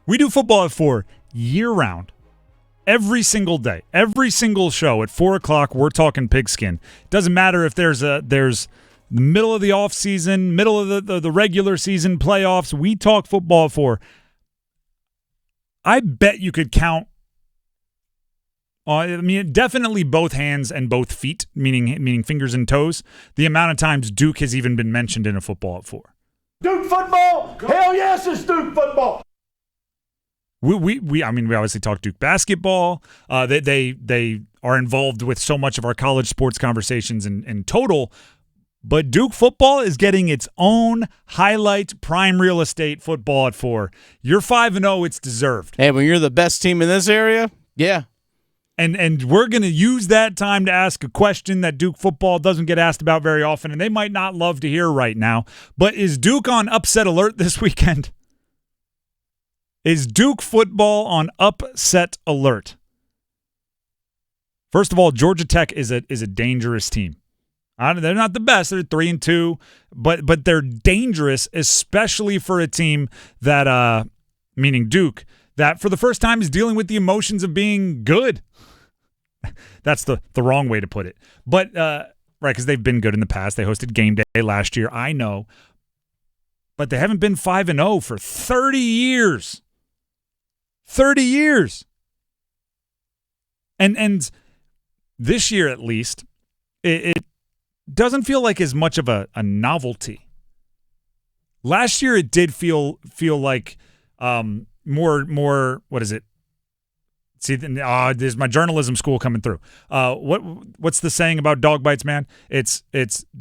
We do football at 4 year-round. Every single day, every single show at 4 o'clock, we're talking pigskin. Doesn't matter if there's the middle of the off season, middle of the regular season, playoffs. We talk football at 4. I bet you could count. Definitely both hands and both feet, meaning fingers and toes. The amount of times Duke has even been mentioned in a football at 4. Duke football? Hell yes, it's Duke football. We obviously talk Duke basketball. They are involved with so much of our college sports conversations in total. But Duke football is getting its own highlight prime real estate football at 4. You're 5-0. It's deserved. Hey, when you're the best team in this area, yeah. And we're going to use that time to ask a question that Duke football doesn't get asked about very often, and they might not love to hear right now. But is Duke on upset alert this weekend? Is Duke football on upset alert? First of all, Georgia Tech is a dangerous team. They're not the best. They're 3-2, but they're dangerous, especially for a team that, meaning Duke, that for the first time is dealing with the emotions of being good. That's the wrong way to put it. But, right, because they've been good in the past. They hosted game day last year, I know. But they haven't been 5-0 for 30 years. 30 years. And this year, at least, it doesn't feel like as much of a novelty. Last year, it did feel like more. What is it? See, there's my journalism school coming through. What's the saying about dog bites man? It's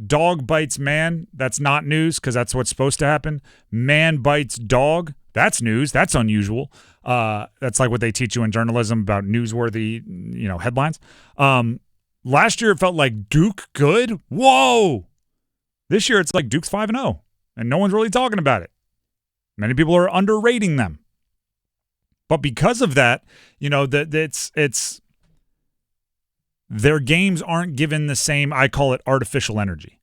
dog bites man. That's not news because that's what's supposed to happen. Man bites dog. That's news. That's unusual. That's like what they teach you in journalism about newsworthy, headlines. Last year it felt like Duke good. Whoa! This year it's like Duke's 5-0, and no one's really talking about it. Many people are underrating them. But because of that, it's their games aren't given the same, I call it artificial energy.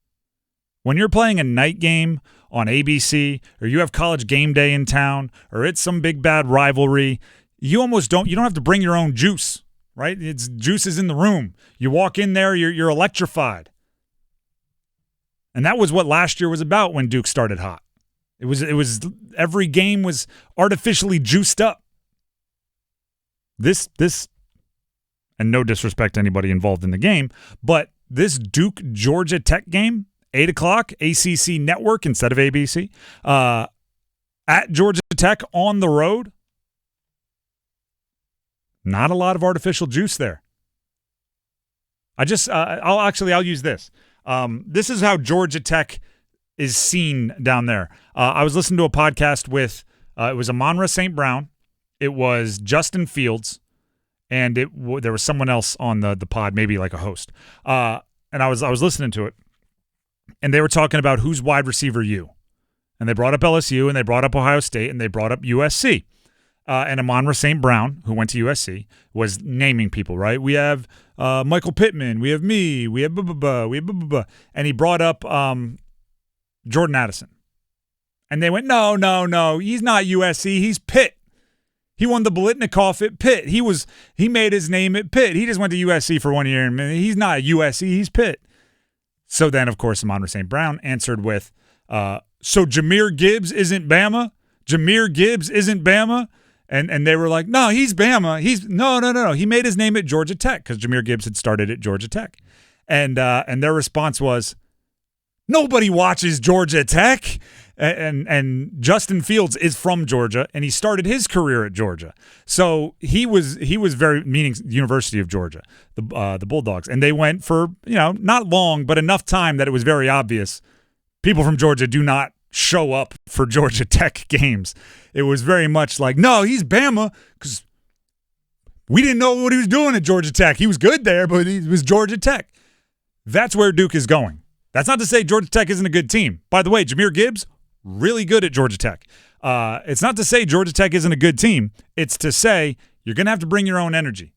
When you're playing a night game on ABC, or you have college game day in town, or it's some big bad rivalry, you don't have to bring your own juice, right? Juice is in the room. You walk in there, you're electrified. And that was what last year was about when Duke started hot. It was every game was artificially juiced up. This, and no disrespect to anybody involved in the game, but this Duke Georgia Tech game, 8 o'clock, ACC Network instead of ABC, at Georgia Tech on the road, not a lot of artificial juice there. I'll use this. This is how Georgia Tech is seen down there. I was listening to a podcast with, it was Amon-Ra St. Brown, it was Justin Fields, and there was someone else on the pod, maybe like a host. And I was listening to it, and they were talking about who's wide receiver you. And they brought up LSU, and they brought up Ohio State, and they brought up USC. And Amon-Ra St. Brown, who went to USC, was naming people, right? We have Michael Pittman, we have me, we have we have and he brought up Jordan Addison. And they went, no, he's not USC, he's Pitt. He won the Biletnikoff at Pitt. He made his name at Pitt. He just went to USC for 1 year, and he's not USC, he's Pitt. So then, of course, Amon-Ra St. Brown answered with, so Jahmyr Gibbs isn't Bama? Jahmyr Gibbs isn't Bama? And they were like, no, he's Bama. No. He made his name at Georgia Tech because Jahmyr Gibbs had started at Georgia Tech. And their response was, nobody watches Georgia Tech. And Justin Fields is from Georgia, and he started his career at Georgia. So he was very, meaning University of Georgia, the Bulldogs. And they went for, not long, but enough time that it was very obvious people from Georgia do not show up for Georgia Tech games. It was very much like, no, he's Bama, because we didn't know what he was doing at Georgia Tech. He was good there, but he was Georgia Tech. That's where Duke is going. That's not to say Georgia Tech isn't a good team. By the way, Jahmyr Gibbs, really good at Georgia Tech. It's not to say Georgia Tech isn't a good team. It's to say you're going to have to bring your own energy.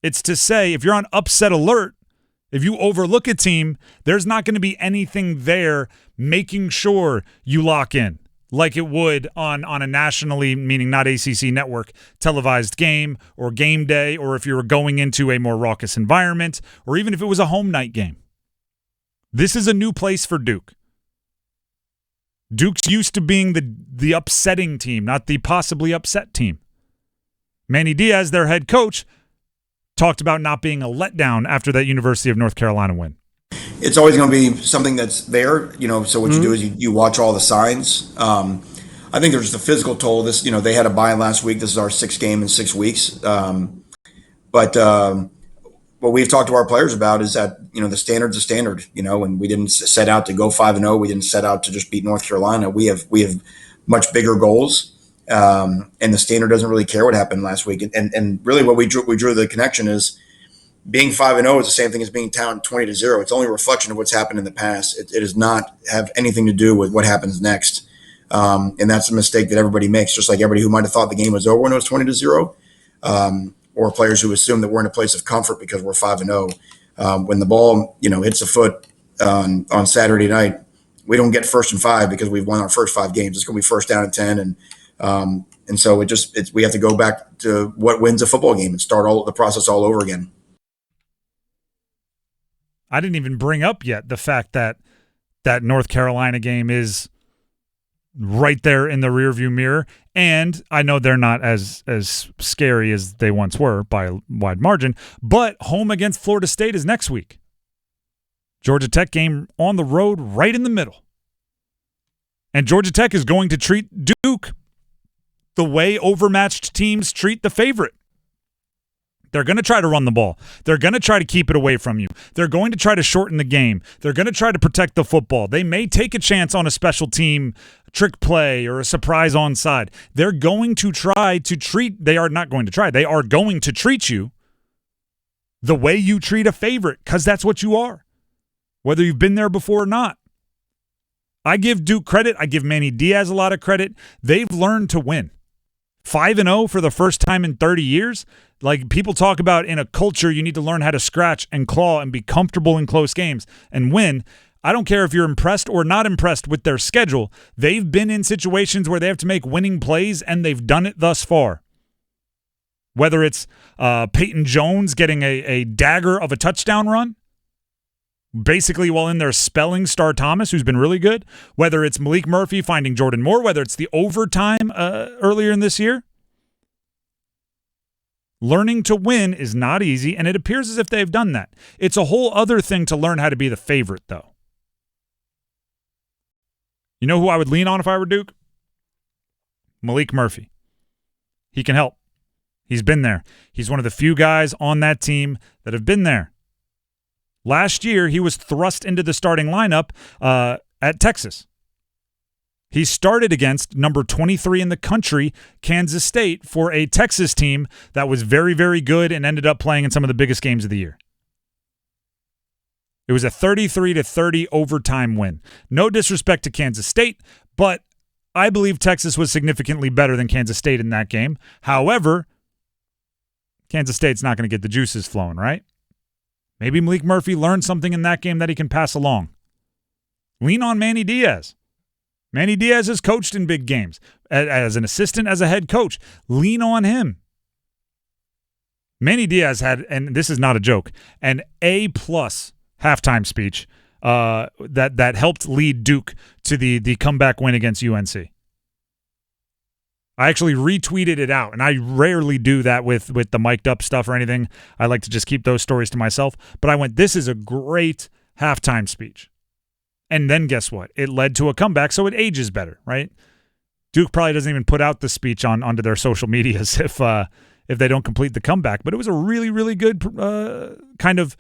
It's to say if you're on upset alert, if you overlook a team, there's not going to be anything there making sure you lock in. like it would on a nationally, meaning not ACC network, televised game or game day, or if you were going into a more raucous environment, or even if it was a home night game. This is a new place for Duke. Duke's used to being the upsetting team, not the possibly upset team. Manny Diaz, their head coach, talked about not being a letdown after that University of North Carolina win. It's always going to be something that's there, so what you do is you watch all the signs. I think there's just a physical toll. They had a bye last week. This is our sixth game in 6 weeks. But what we've talked to our players about is that, the standard's a standard, and we didn't set out to go 5-0. We didn't set out to just beat North Carolina. We have much bigger goals. And the standard doesn't really care what happened last week. And really what we drew the connection is being 5-0 is the same thing as being down 20-0. It's only a reflection of what's happened in the past. It does not have anything to do with what happens next. And that's a mistake that everybody makes, just like everybody who might have thought the game was over when it was 20-0, or players who assume that we're in a place of comfort because we're 5-0. When the ball, hits the foot on Saturday night, we don't get 1st and 5 because we've won our first 5 games. It's going to be 1st down and 10. And so we have to go back to what wins a football game and start the process all over again. I didn't even bring up yet the fact that that North Carolina game is right there in the rearview mirror, and I know they're not as scary as they once were by a wide margin, but home against Florida State is next week. Georgia Tech game on the road right in the middle. And Georgia Tech is going to treat Duke the way overmatched teams treat the favorite. They're going to try to run the ball. They're going to try to keep it away from you. They're going to try to shorten the game. They're going to try to protect the football. They may take a chance on a special team trick play or a surprise onside. They're going to try to treat – they are not going to try. They are going to treat you the way you treat a favorite, because that's what you are, whether you've been there before or not. I give Duke credit. I give Manny Diaz a lot of credit. They've learned to win. 5-0 for the first time in 30 years. Like people talk about in a culture, you need to learn how to scratch and claw and be comfortable in close games and win. I don't care if you're impressed or not impressed with their schedule. They've been in situations where they have to make winning plays, and they've done it thus far. Whether it's Peyton Jones getting a dagger of a touchdown run, basically while in there spelling Star Thomas, who's been really good. Whether it's Malik Murphy finding Jordan Moore, whether it's the overtime earlier in this year. Learning to win is not easy, and it appears as if they've done that. It's a whole other thing to learn how to be the favorite, though. You know who I would lean on if I were Duke? Malik Murphy. He can help. He's been there. He's one of the few guys on that team that have been there. Last year, he was thrust into the starting lineup at Texas. He started against number 23 in the country, Kansas State, for a Texas team that was very, very good and ended up playing in some of the biggest games of the year. It was a 33-30 overtime win. No disrespect to Kansas State, but I believe Texas was significantly better than Kansas State in that game. However, Kansas State's not going to get the juices flowing, right? Maybe Malik Murphy learned something in that game that he can pass along. Lean on Manny Diaz. Manny Diaz has coached in big games. As an assistant, as a head coach, lean on him. Manny Diaz had, and this is not a joke, an A+ halftime speech that helped lead Duke to the comeback win against UNC. I actually retweeted it out, and I rarely do that with the mic'd up stuff or anything. I like to just keep those stories to myself. But I went, this is a great halftime speech. And then guess what? It led to a comeback, so it ages better, right? Duke probably doesn't even put out the speech onto their social medias if they don't complete the comeback. But it was a really, really good kind of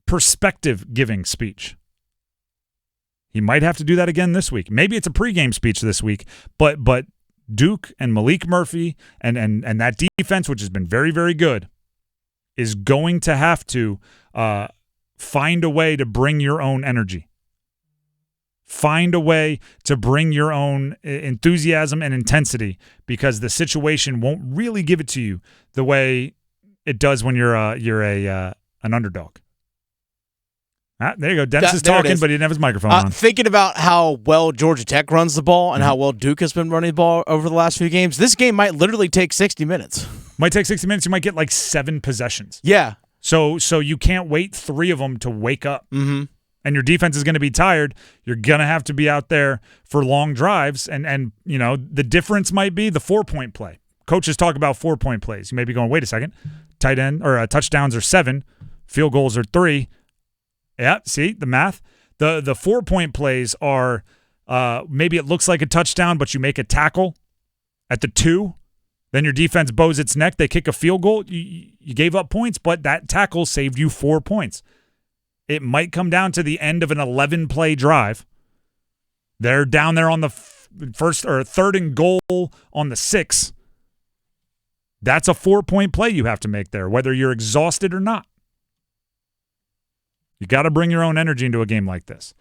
perspective-giving speech. He might have to do that again this week. Maybe it's a pregame speech this week, but Duke and Malik Murphy and that defense, which has been very, very good, is going to have to find a way to bring your own energy. Find a way to bring your own enthusiasm and intensity, because the situation won't really give it to you the way it does when you're an underdog. There you go. Dennis is There it talking, is. but he didn't have his microphone on. Thinking about how well Georgia Tech runs the ball and how well Duke has been running the ball over the last few games, this game might literally take 60 minutes. Might take 60 minutes. You might get like 7 possessions. Yeah. So you can't wait 3 of them to wake up. Mm-hmm. And your defense is going to be tired. You're going to have to be out there for long drives. And you know, the difference might be the 4-point play. Coaches talk about 4-point plays. You may be going, wait a second. Tight end or touchdowns are 7. Field goals are 3. Yeah, see the math. The 4-point plays are maybe it looks like a touchdown, but you make a tackle at the 2. Then your defense bows its neck. They kick a field goal. You gave up points, but that tackle saved you 4 points. It might come down to the end of an 11-play drive. They're down there on the first or 3rd and goal on the 6. That's a 4-point play you have to make there, whether you're exhausted or not. You got to bring your own energy into a game like this.